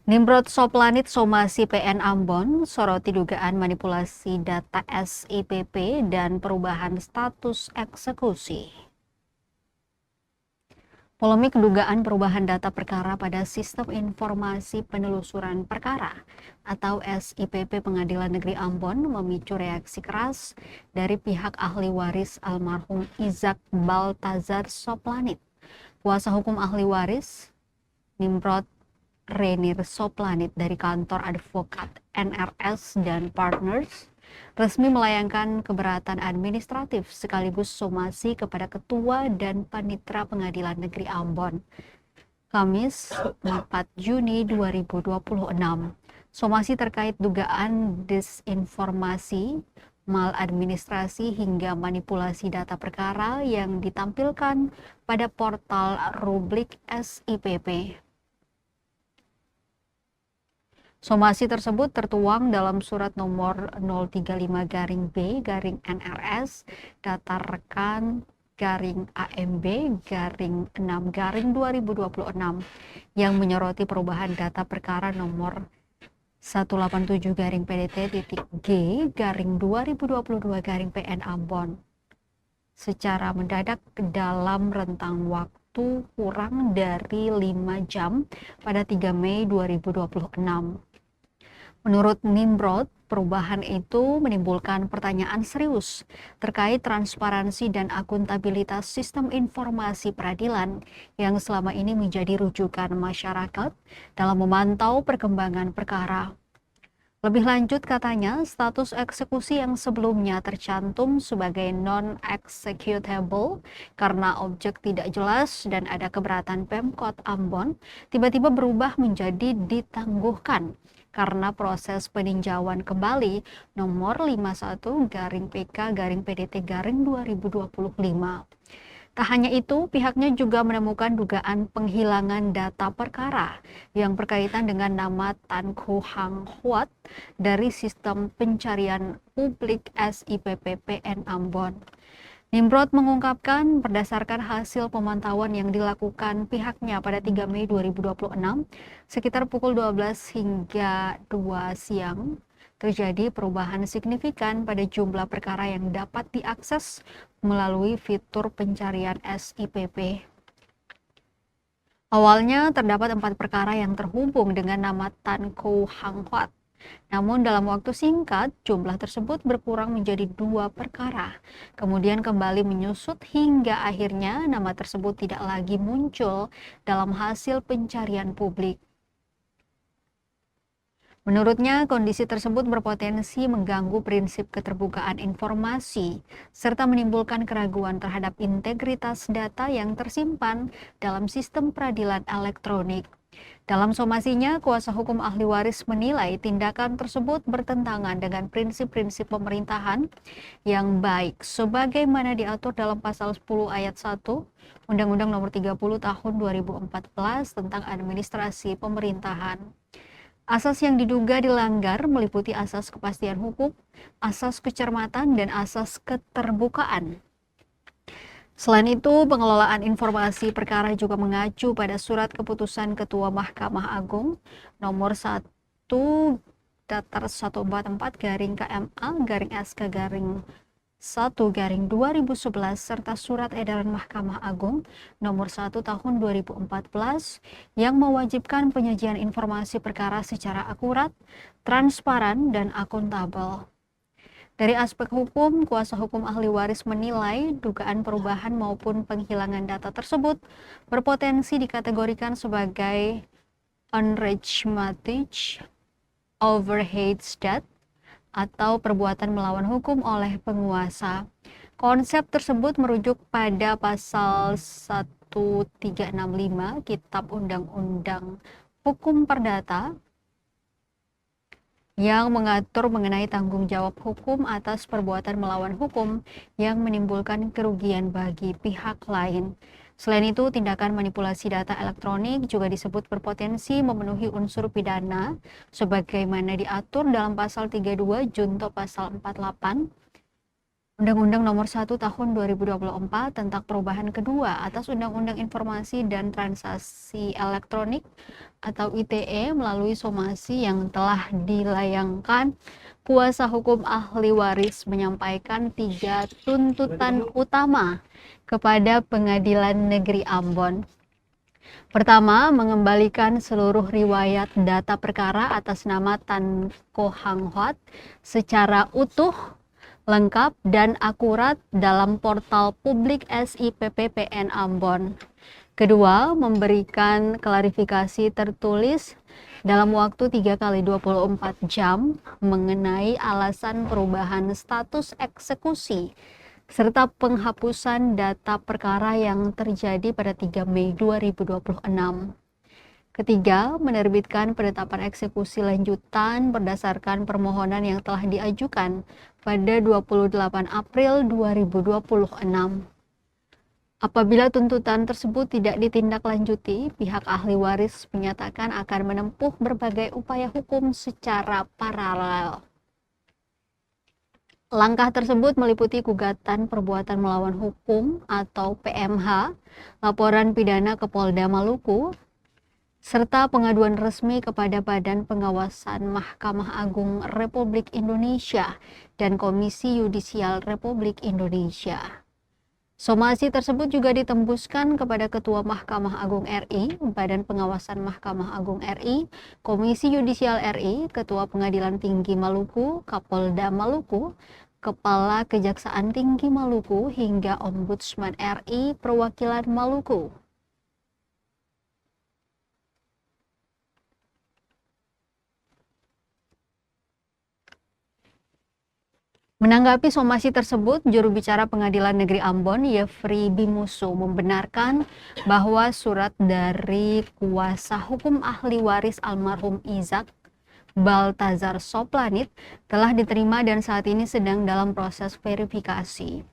Nimrod Soplanit Somasi PN Ambon soroti dugaan manipulasi data SIPP dan perubahan status eksekusi. Polemik dugaan perubahan data perkara pada Sistem Informasi Penelusuran Perkara atau SIPP Pengadilan Negeri Ambon memicu reaksi keras dari pihak ahli waris almarhum Izak Baltazar Soplanit. Kuasa hukum ahli waris Nimrod Renir Soplanit dari kantor advokat NRS dan Partners resmi melayangkan keberatan administratif sekaligus somasi kepada Ketua dan Panitera Pengadilan Negeri Ambon. Kamis 4 Juni 2026. Somasi terkait dugaan disinformasi, maladministrasi hingga manipulasi data perkara yang ditampilkan pada portal Rubrik SIPP. Somasi tersebut tertuang dalam surat nomor 035-B-NRS data rekan AMB-6-2026 yang menyoroti perubahan data perkara nomor 187-PDT.G-2022-PN Ambon secara mendadak dalam rentang waktu kurang dari 5 jam pada 3 Mei 2026. Menurut Nimrod, perubahan itu menimbulkan pertanyaan serius terkait transparansi dan akuntabilitas sistem informasi peradilan yang selama ini menjadi rujukan masyarakat dalam memantau perkembangan perkara. Lebih lanjut katanya, status eksekusi yang sebelumnya tercantum sebagai non-executable karena objek tidak jelas dan ada keberatan Pemkot Ambon tiba-tiba berubah menjadi ditangguhkan karena proses peninjauan kembali nomor 51-PK-PDT-2025. Tak hanya itu, pihaknya juga menemukan dugaan penghilangan data perkara yang berkaitan dengan nama Tan Kho Hang Huat dari sistem pencarian publik SIPP PN Ambon. Nimrod mengungkapkan berdasarkan hasil pemantauan yang dilakukan pihaknya pada 3 Mei 2026, sekitar pukul 12 hingga 2 siang, terjadi perubahan signifikan pada jumlah perkara yang dapat diakses melalui fitur pencarian SIPP. Awalnya terdapat 4 perkara yang terhubung dengan nama Tan Kho Hang Huat. Namun dalam waktu singkat, jumlah tersebut berkurang menjadi 2 perkara. Kemudian kembali menyusut hingga akhirnya nama tersebut tidak lagi muncul dalam hasil pencarian publik. Menurutnya, kondisi tersebut berpotensi mengganggu prinsip keterbukaan informasi, serta menimbulkan keraguan terhadap integritas data yang tersimpan dalam sistem peradilan elektronik. Dalam somasinya, kuasa hukum ahli waris menilai tindakan tersebut bertentangan dengan prinsip-prinsip pemerintahan yang baik sebagaimana diatur dalam pasal 10 ayat 1 Undang-Undang Nomor 30 Tahun 2014 tentang Administrasi Pemerintahan. Asas yang diduga dilanggar meliputi asas kepastian hukum, asas kecermatan, dan asas keterbukaan. Selain itu, pengelolaan informasi perkara juga mengacu pada surat keputusan Ketua Mahkamah Agung nomor 1-KMA-SK-1-2011 serta surat edaran Mahkamah Agung nomor 1 tahun 2014 yang mewajibkan penyajian informasi perkara secara akurat, transparan, dan akuntabel. Dari aspek hukum, kuasa hukum ahli waris menilai dugaan perubahan maupun penghilangan data tersebut berpotensi dikategorikan sebagai unrechtmatig overheidsdaad atau perbuatan melawan hukum oleh penguasa. Konsep tersebut merujuk pada pasal 1365 Kitab Undang-Undang Hukum Perdata yang mengatur mengenai tanggung jawab hukum atas perbuatan melawan hukum yang menimbulkan kerugian bagi pihak lain. Selain itu, tindakan manipulasi data elektronik juga disebut berpotensi memenuhi unsur pidana sebagaimana diatur dalam pasal 32 junto pasal 48 Undang-Undang Nomor 1 Tahun 2024 tentang perubahan kedua atas Undang-Undang Informasi dan Transaksi Elektronik atau ITE melalui somasi yang telah dilayangkan, kuasa hukum ahli waris menyampaikan 3 tuntutan utama kepada Pengadilan Negeri Ambon. Pertama, mengembalikan seluruh riwayat data perkara atas nama Tan Ko Hang Hoat secara utuh, lengkap, dan akurat dalam portal publik SIPP PN Ambon. Kedua, memberikan klarifikasi tertulis dalam waktu 3 kali 24 jam mengenai alasan perubahan status eksekusi serta penghapusan data perkara yang terjadi pada 3 Mei 2026. Ketiga, menerbitkan penetapan eksekusi lanjutan berdasarkan permohonan yang telah diajukan pada 28 April 2026. Apabila tuntutan tersebut tidak ditindaklanjuti, pihak ahli waris menyatakan akan menempuh berbagai upaya hukum secara paralel. Langkah tersebut meliputi gugatan perbuatan melawan hukum atau PMH, laporan pidana ke Polda Maluku, serta pengaduan resmi kepada Badan Pengawasan Mahkamah Agung Republik Indonesia dan Komisi Yudisial Republik Indonesia. Somasi tersebut juga ditembuskan kepada Ketua Mahkamah Agung RI, Badan Pengawasan Mahkamah Agung RI, Komisi Yudisial RI, Ketua Pengadilan Tinggi Maluku, Kapolda Maluku, Kepala Kejaksaan Tinggi Maluku, hingga Ombudsman RI Perwakilan Maluku. Menanggapi somasi tersebut, juru bicara Pengadilan Negeri Ambon, Yefri Bimusu, membenarkan bahwa surat dari kuasa hukum ahli waris almarhum Izak Baltazar Soplanit telah diterima dan saat ini sedang dalam proses verifikasi.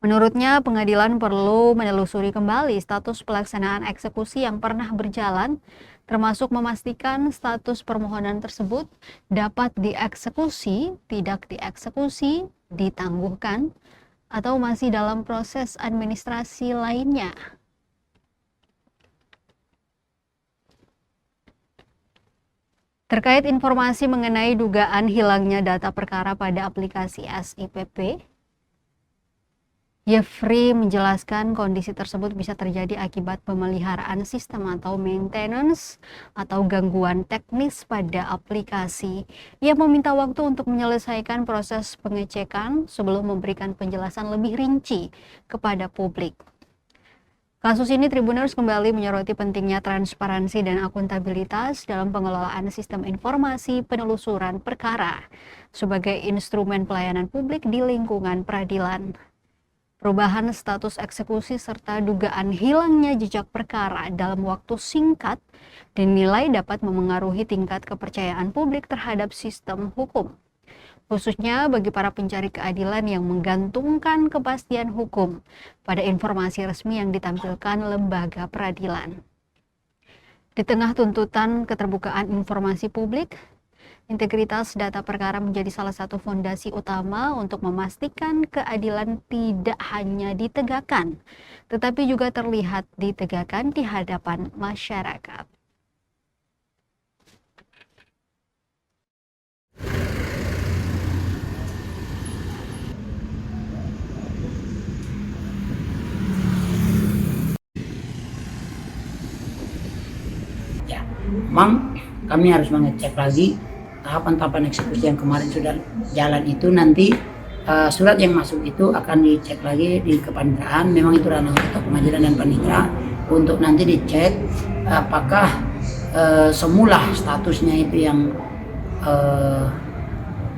Menurutnya, pengadilan perlu menelusuri kembali status pelaksanaan eksekusi yang pernah berjalan, termasuk memastikan status permohonan tersebut dapat dieksekusi, tidak dieksekusi, ditangguhkan, atau masih dalam proses administrasi lainnya. Terkait informasi mengenai dugaan hilangnya data perkara pada aplikasi SIPP, Yefri menjelaskan kondisi tersebut bisa terjadi akibat pemeliharaan sistem atau maintenance atau gangguan teknis pada aplikasi. Ia meminta waktu untuk menyelesaikan proses pengecekan sebelum memberikan penjelasan lebih rinci kepada publik. Kasus ini Tribuners kembali menyoroti pentingnya transparansi dan akuntabilitas dalam pengelolaan sistem informasi penelusuran perkara sebagai instrumen pelayanan publik di lingkungan peradilan. Perubahan status eksekusi serta dugaan hilangnya jejak perkara dalam waktu singkat dinilai dapat memengaruhi tingkat kepercayaan publik terhadap sistem hukum, khususnya bagi para pencari keadilan yang menggantungkan kepastian hukum pada informasi resmi yang ditampilkan lembaga peradilan. Di tengah tuntutan keterbukaan informasi publik, integritas data perkara menjadi salah satu fondasi utama untuk memastikan keadilan tidak hanya ditegakkan, tetapi juga terlihat ditegakkan di hadapan masyarakat. Ya, memang kami harus mengecek lagi tahapan-tahapan eksekusi yang kemarin sudah jalan itu. Nanti surat yang masuk itu akan dicek lagi di kepaniteraan. Memang itu ranah Ketua Pengadilan dan Panitera untuk nanti dicek apakah semula statusnya itu yang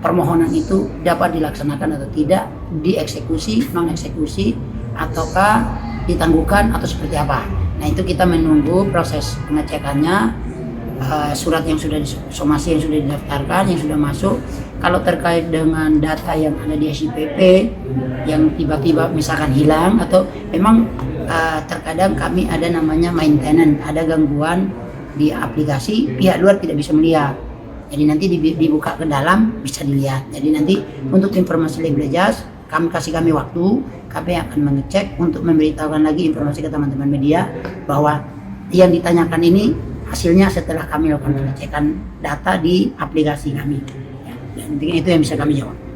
permohonan itu dapat dilaksanakan atau tidak, dieksekusi, non eksekusi, ataukah ditangguhkan atau seperti apa. Nah, itu kita menunggu proses pengecekannya. Surat yang sudah somasi yang sudah didaftarkan, yang sudah masuk. Kalau terkait dengan data yang ada di SIPP yang tiba-tiba misalkan hilang, atau memang terkadang kami ada namanya maintenance, ada gangguan di aplikasi, pihak luar tidak bisa melihat. Jadi nanti dibuka ke dalam bisa dilihat. Jadi nanti untuk informasi lebih jelas kami waktu, kami akan mengecek untuk memberitahukan lagi informasi ke teman-teman media bahwa yang ditanyakan ini hasilnya setelah kami lakukan pengecekan data di aplikasi kami. Ya, itu yang bisa kami jawab.